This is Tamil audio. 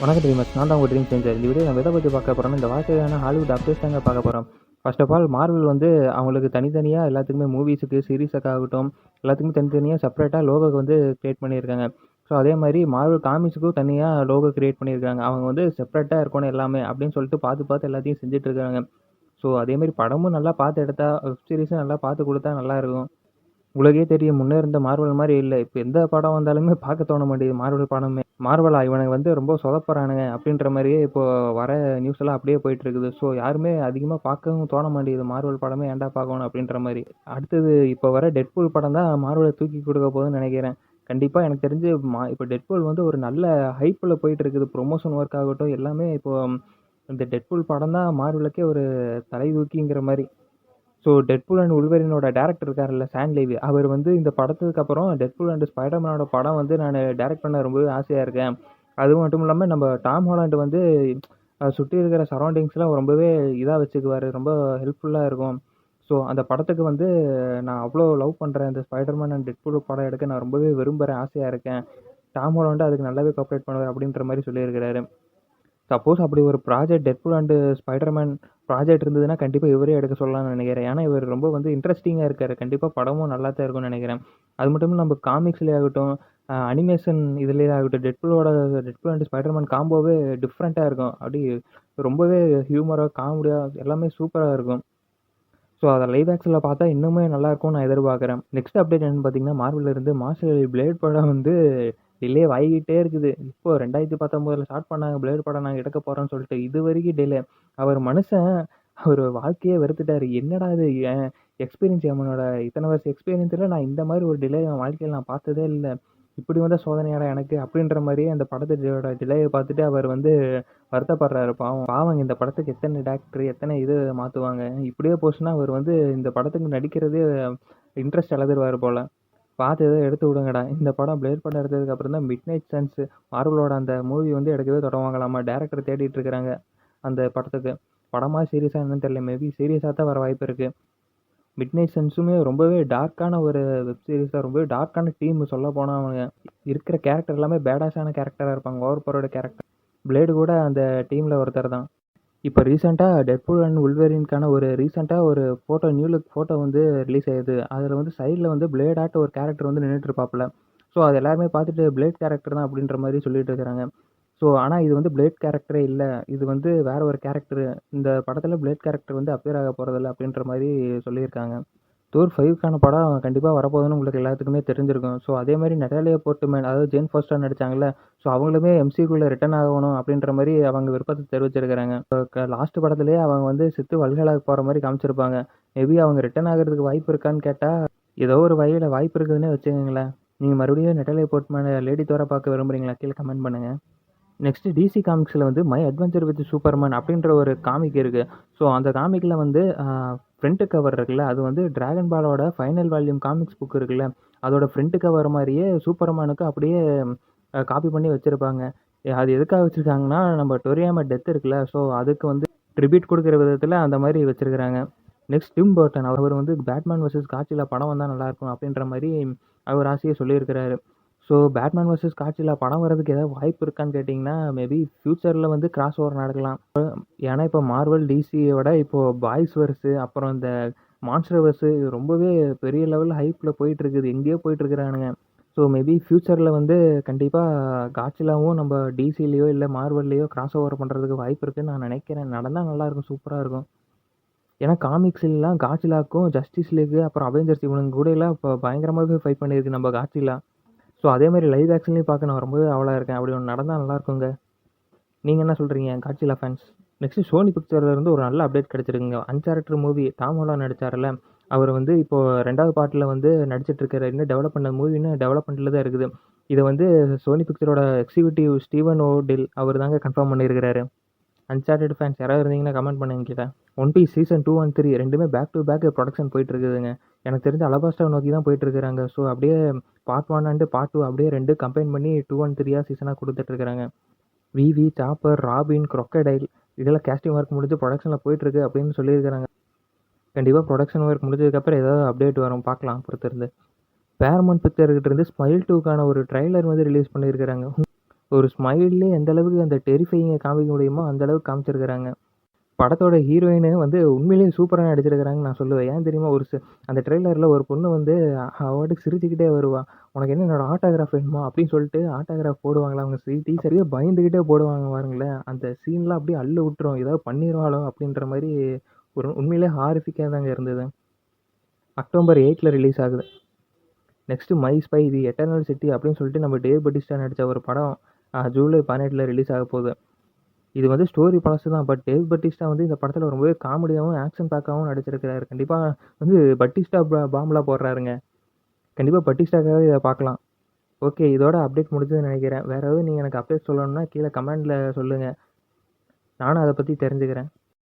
வணக்கம் ட்ரீமர்ஸ். நான் தான் உங்கள் ட்ரீம் சேஞ்சர். இந்த வீடியோ நம்ம எதை பற்றி பார்க்க போகிறோம்னா, இந்த வாழ்க்கையான ஹாலிவுட் அப்டேட்ஸ் தாங்க பார்க்க போகிறோம். ஃபர்ஸ்ட் ஆஃப் ஆல் மார்வல் வந்து அவங்களுக்கு தனித்தனியாக எல்லாத்துக்குமே மூவிஸுக்கு, சீரிஸுக்கு ஆகட்டும், எல்லாத்துக்குமே தனித்தனியாக செப்பரேட்டாக லோகோ வந்து கிரியேட் பண்ணியிருக்காங்க. ஸோ அதே மாதிரி மார்வல் காமிக்ஸுக்கும் தனியாக லோகோ கிரியேட் பண்ணியிருக்காங்க. அவங்க வந்து செப்பரேட்டாக இருக்கணும் எல்லாமே அப்படின்னு சொல்லிட்டு பார்த்து பார்த்து எல்லாத்தையும் செஞ்சுட்டு இருக்காங்க. ஸோ அதேமாதிரி படமும் நல்லா பார்த்து எடுத்தா, வெப் சீரிஸும் நல்லா பார்த்து கொடுத்தா நல்லாயிருக்கும். உங்களுக்கே தெரியும், முன்னே இருந்த மார்வல் மாதிரி இல்லை. இப்போ எந்த படம் வந்தாலுமே பார்க்க தோண மாட்டேங்குது மார்வல் படமே. மார்வலா இவனுங்க வந்து ரொம்ப சொதப்புறானுங்க அப்படின்ற மாதிரியே இப்போ வர நியூஸ் எல்லாம் அப்படியே போயிட்டு இருக்குது. ஸோ யாருமே அதிகமாக பார்க்கவும் தோண மாட்டேங்குது. மார்வல் படமே ஏன்டா பார்க்கணும் அப்படின்ற மாதிரி. அடுத்தது இப்போ வர டெட்பூல் படம் தான் மார்வலை தூக்கி கொடுக்க போகுதுன்னு நினைக்கிறேன். கண்டிப்பாக எனக்கு தெரிஞ்சு இப்போ டெட்பூல் வந்து ஒரு நல்ல ஹைப்பில் போயிட்டு இருக்குது. ப்ரொமோஷன் ஒர்க் ஆகட்டும் எல்லாமே. இப்போ இந்த டெட்பூல் படம் தான் மார்வலுக்கே ஒரு தலை தூக்கிங்கிற மாதிரி. ஸோ டெட்பூல் அண்ட் உல்வரினோட டேரக்டர் இருக்காருல்ல, சாம் லேவி, அவர் வந்து இந்த படத்துக்கு அப்புறம் டெட்பூல் அண்ட் ஸ்பைடர்மேனோட படம் வந்து நான் டைரக்ட் பண்ண ரொம்பவே ஆசையாக இருக்கேன். அது மட்டும் இல்லாமல் நம்ம டாம் ஹாலண்ட் வந்து சுற்றி இருக்கிற சரௌண்டிங்ஸ்லாம் ரொம்பவே இதாக வச்சுக்குவார், ரொம்ப ஹெல்ப்ஃபுல்லாக இருக்கும். ஸோ அந்த படத்துக்கு வந்து நான் அவ்வளோ லவ் பண்ணுறேன். இந்த ஸ்பைடர்மேன் அண்ட் டெட்பூல் படம் எடுக்க நான் ரொம்பவே விரும்புகிறேன், ஆசையாக இருக்கேன். டாம் ஹாலண்ட் அதுக்கு நல்லாவே கோஆப்ரேட் பண்ணுவார் அப்படின்ற மாதிரி சொல்லியிருக்கிறாரு. சப்போஸ் அப்படி ஒரு project Deadpool and Spiderman project இருந்ததுன்னா கண்டிப்பாக இவரே எடுக்க சொல்லலாம்னு நினைக்கிறேன். ஏன்னா இவர் ரொம்ப வந்து இன்ட்ரெஸ்டிங்காக இருக்கார். கண்டிப்பாக படமும் நல்லா தான் இருக்கும்னு நினைக்கிறேன். அது மட்டும் இல்லாமல் நம்ம காமிக்ஸ்லேயே ஆகட்டும், அனிமேஷன் இதுலேயே ஆகட்டும், டெட்பூல் அண்ட் ஸ்பைடர்மேன் காம்போவே டிஃப்ரெண்ட்டாக இருக்கும். அப்படி ரொம்பவே ஹியூமராக, காமெடியாக எல்லாமே சூப்பராக இருக்கும். ஸோ அதை லைவ் ஆக்ஷனில் பார்த்தா இன்னுமே நல்லாயிருக்கும்னு நான் எதிர்பார்க்குறேன். நெக்ஸ்ட் அப்டேட் என்னென்னு பார்த்தீங்கன்னா, மார்வலில் இருந்து மாஸ்டர் பிளேட் படம் வந்து டிலே ஆகிக்கிட்டே இருக்குது. இப்போ 2019 ஸ்டார்ட் பண்ணாங்க பிளேட் படம் நாங்கள் எடுக்க போகிறோம்னு சொல்லிட்டு, இது வரைக்கும் டிலே. அவர் மனுஷன் அவர் வாழ்க்கையே வெறுத்துட்டார். என்னடா இது, என் எக்ஸ்பீரியன்ஸ், அவனோட இத்தனை வருஷம் எக்ஸ்பீரியன்ஸில் நான் இந்த மாதிரி ஒரு டிலே என் வாழ்க்கையில் நான் பார்த்ததே இல்லை. இப்படி வந்த சோதனையாடா எனக்கு அப்படின்ற மாதிரியே அந்த படத்தோட டிலேயை பார்த்துட்டு அவர் வந்து வருத்தப்படுறாரு. பாவம் பாவங்க, இந்த படத்துக்கு எத்தனை டேரக்டர் எத்தனை இது மாற்றுவாங்க. இப்படியே போச்சுன்னா அவர் வந்து இந்த படத்துக்கு நடிக்கிறதே இன்ட்ரெஸ்ட் இழந்துருவார் போல். பார்த்து எதோ எடுத்து விடுங்கடா. இந்த படம் பிளேட் படம் எடுத்ததுக்கு அப்புறம் தான் மிட் நைட் சன்ஸ் மார்வலோட அந்த மூவி வந்து எடுக்கவே தொடங்குவாங்களாமா. டேரக்டர் தேடிட்டு இருக்கிறாங்க அந்த படத்துக்கு. படமாக சீரியஸாக என்னன்னு தெரியல, மேபி சீரியஸாக தான் வர வாய்ப்பு இருக்குது. மிட் நைட் சன்ஸுமே ரொம்பவே டார்க்கான ஒரு வெப் சீரிஸ் தான். ரொம்பவே டார்க்கான டீம். சொல்ல போனால் அவங்க இருக்கிற கேரக்டர் எல்லாமே பேடாஸான கேரக்டராக இருப்பாங்க. Over பவரோட character. பிளேடு கூட அந்த டீமில் ஒருத்தர் தான். இப்போ ரீசெண்டாக டெட்பூல் அண்ட் உல்வரினுக்கான ஒரு ஃபோட்டோ, நியூ லுக் ஃபோட்டோ வந்து ரிலீஸ் ஆகிடுது. அதில் வந்து சைடில் வந்து பிளேடாட்ட ஒரு கேரக்டர் வந்து நின்றுட்டு இருப்பாப்புல. ஸோ அது எல்லாருமே பார்த்துட்டு பிளேட் கேரக்டர் தான் அப்படின்ற மாதிரி சொல்லிட்டு இருக்கிறாங்க. ஸோ ஆனால் இது வந்து பிளேட் கேரக்டரே இல்லை, இது வந்து வேற ஒரு கேரக்டரு. இந்த படத்தில் பிளேட் கேரக்டர் வந்து அப்பியர் ஆக போகிறதில்ல அப்படின்ற மாதிரி சொல்லியிருக்காங்க. தோர் 5க்கான படம் கண்டிப்பாக வரப்போகுதுன்னு உங்களுக்கு எல்லாத்துக்குமே தெரிஞ்சிருக்கும். ஸோ அதே மாதிரி நட்டாலியா போர்ட்மேன், அதாவது ஜேன் ஃபாஸ்டர் நடித்தாங்கல்ல, ஸோ அவங்களுமே எம்சிக்குள்ளே ரிட்டர்ன் ஆகணும் அப்படின்ற மாதிரி அவங்க விருப்பத்தை தெரிவிச்சிருக்கிறாங்க. லாஸ்ட் படத்துலேயே அவங்க வந்து சித்து வல்கலாக போகிற மாதிரி காமிச்சிருப்பாங்க. மேபி அவங்க ரிட்டர்ன் ஆகிறதுக்கு வாய்ப்பு இருக்கான்னு கேட்டால் ஏதோ ஒரு வகையில் வாய்ப்பு இருக்குதுன்னே வச்சுக்கோங்களேன். நீங்கள் மறுபடியும் நட்டாலியா போர்ட்மேன் லேடி தோரை பார்க்க விரும்புகிறீங்களா? கீழே கமெண்ட் பண்ணுங்கள். நெக்ஸ்ட்டு டிசி காமிக்ஸில் வந்து மை அட்வென்ச்சர் வித் சூப்பர்மேன் அப்படின்ற ஒரு காமிக் இருக்குது. ஸோ அந்த காமிக்கில் வந்து ஃப்ரண்ட் கவர் இருக்குல்ல, அது வந்து டிராகன் பாலோட ஃபைனல் வால்யூம் காமிக்ஸ் புக் இருக்குல்ல, அதோட ஃப்ரண்ட் கவர் மாதிரியே சூப்பர்மேனுக்கு அப்படியே காப்பி பண்ணி வச்சுருப்பாங்க. அது எதுக்காக வச்சுருக்காங்கன்னா, நம்ம டொரியாமா டெத் இருக்குல்ல, ஸோ அதுக்கு வந்து ட்ரிபியூட் கொடுக்குற விதத்தில் அந்த மாதிரி வச்சுருக்கிறாங்க. நெக்ஸ்ட் டிம் பர்டன், அவர் வந்து பேட்மேன் வர்சஸ் காட்சிலா படம் வந்தால் நல்லாயிருக்கும் அப்படின்ற மாதிரி அவர் ஆசையை சொல்லியிருக்கிறாரு. ஸோ பேட்மேன் வர்சஸ் காட்சிலா படம் வரதுக்கு ஏதாவது வாய்ப்பு இருக்கான்னு கேட்டிங்கன்னா, மேபி ஃப்யூச்சரில் வந்து கிராஸ் ஓவர் நடக்கலாம். ஏன்னா இப்போ மார்வல் டிசியோட இப்போது பாய்ஸ் வர்ஸு, அப்புறம் இந்த மான்ஸ்டர் வர்ஸு ரொம்பவே பெரிய லெவலில் ஹைப்பில் போயிட்டுருக்குது. எங்கேயோ போயிட்டுருக்குறானுங்க. ஸோ மேபி ஃப்யூச்சரில் வந்து கண்டிப்பாக காட்சிலாவும் நம்ம டிசிலேயோ இல்லை மார்வல்லையோ கிராஸ் ஓவர் பண்ணுறதுக்கு வாய்ப்பு இருக்குதுன்னு நான் நினைக்கிறேன். நடந்தால் நல்லாயிருக்கும், சூப்பராக இருக்கும். ஏன்னா காமிக்ஸ்லாம் காட்சிலாக்கும் ஜஸ்டிஸ் லீக் அப்புறம் அவெஞ்சர்ஸ் இவனுங்க கூட எல்லாம் இப்போ பயங்கரமாகவே ஃபைட் பண்ணியிருக்கு நம்ம காட்சிலா. ஸோ அதே மாதிரி லைவ் ஆக்ஷன்லேயும் பார்க்க நான் ரொம்பவே ஆவலாக இருக்கேன். அப்படி ஒன்று நடந்தால் நல்லாயிருக்குங்க. நீங்கள் என்ன சொல்கிறீங்க காட்சிலா ஃபேன்ஸ்? நெக்ஸ்ட்டு சோனி பிக்சர்லேருந்து ஒரு நல்ல அப்டேட் கிடச்சிருக்குங்க. அன்சார்ட்டட் மூவி டாம் ஹாலண்ட் நடித்தார்ல, அவர் வந்து இப்போது 2வது பார்ட்டில் வந்து நடிச்சிட்ருக்காரு. இன்னும் டெவலப் பண்ண மூவி இன்னும் டெவலப்மெண்ட்டில் தான் இருக்குது. இதை வந்து சோனி பிக்சரோட எக்ஸிக்யூட்டிவ் ஸ்டீவன் ஓடில் அவர் தாங்க கன்ஃபார்ம் பண்ணியிருக்கிறாரு. அன்சார்ட்டட் ஃபேன்ஸ் யாராவது இருந்தீங்கன்னா கமெண்ட் பண்ணுங்க கீழே. ஒன் பீஸ் சீசன் 2 and 3 ரெண்டுமே பேக் டு பேக் ப்ரொடக்ஷன் போயிட்டுருக்குதுங்க. எனக்கு தெரிஞ்ச அலபாஸ்டா நோக்கி தான் போயிட்டுருக்குறாங்க. ஸோ அப்படியே பார்ட் 1 அண்டு பார்ட் 2 அப்படியே 2 கம்பைன் பண்ணி 2 and 3 சீசனாக கொடுத்துட்ருக்குறாங்க. விவி, சாப்பர், ராபின், க்ரொக்கடைல் இதெல்லாம் கேஸ்டிங் ஒர்க் முடிஞ்சு ப்ரொடக்ஷனில் போயிட்டுருக்கு அப்படின்னு சொல்லியிருக்கிறாங்க. கண்டிப்பாக ப்ரொடக்ஷன் ஒர்க் முடிஞ்சதுக்கப்புறம் ஏதாவது அப்டேட் வரும், பார்க்கலாம் பொறுத்திருந்து. பேரமௌண்ட் பிக்சர்கிட்ட இருந்து ஸ்மைல் 2க்கான ஒரு ட்ரைலர் வந்து ரிலீஸ் பண்ணியிருக்கிறாங்க. ஒரு ஸ்மைல்லே எந்த அளவுக்கு அந்த டெரிஃபையிங்க காமிக்க முடியுமோ, அந்த அளவுக்கு காமிச்சிருக்கிறாங்க. படத்தோட ஹீரோயினு வந்து உண்மையிலேயே சூப்பரா நடிச்சிருக்கிறாங்கன்னு நான் சொல்லுவேன். ஏன் தெரியுமா? அந்த ட்ரெய்லர்ல ஒரு பொண்ணு வந்து அவ பாட்டுக்கு சிரிச்சுக்கிட்டே வருவா. "உனக்கு என்ன என்னோட ஆட்டோகிராஃப் வேணுமா?" அப்படின்னு சொல்லிட்டு ஆட்டோகிராஃப் போடுவாங்கல்ல அவங்க டீச்சரயே பயந்துகிட்டே போடுவாங்க பாருங்களேன். அந்த சீன்லாம் அப்படியே அள்ளு விட்டுரும். ஏதாவது பண்ணிருவாளோ அப்படின்ற மாரி ஒரு உண்மையிலேயே ஹாரிஃபிக்கா தாங்க இருந்தது. அக்டோபர் 8ல ரிலீஸ் ஆகுது. Next my spy the eternal city அப்படின்னு சொல்லிட்டு நம்ம டேவ் பட்டிஸ்டா நடிச்ச ஒரு படம் ஜூலை 18ல ரிலீஸ் ஆக போகுது. இது வந்து ஸ்டோரி பழசு தான். பட் டேவ் பட்டிஸ்டா வந்து இந்த படத்துல ரொம்பவே காமெடியாவும், ஆக்ஷன் பேக்காவும் நடிச்சிருக்கிறாரு. கண்டிப்பா வந்து பட்டிஸ்டா பாம்லாம் போடுறாருங்க. கண்டிப்பா பட்டிஸ்டாக்காகவே இத பார்க்கலாம். ஓகே. இதோட அப்டேட் முடிஞ்சதுன்னு நெனைக்கிறேன். வேற எதுவும் நீங்க எனக்கு அப்டேட் சொல்லணும்னா கீழ கமெண்ட்ல சொல்லுங்க. நானும் அத பத்தி தெரிஞ்சுக்கிறேன்.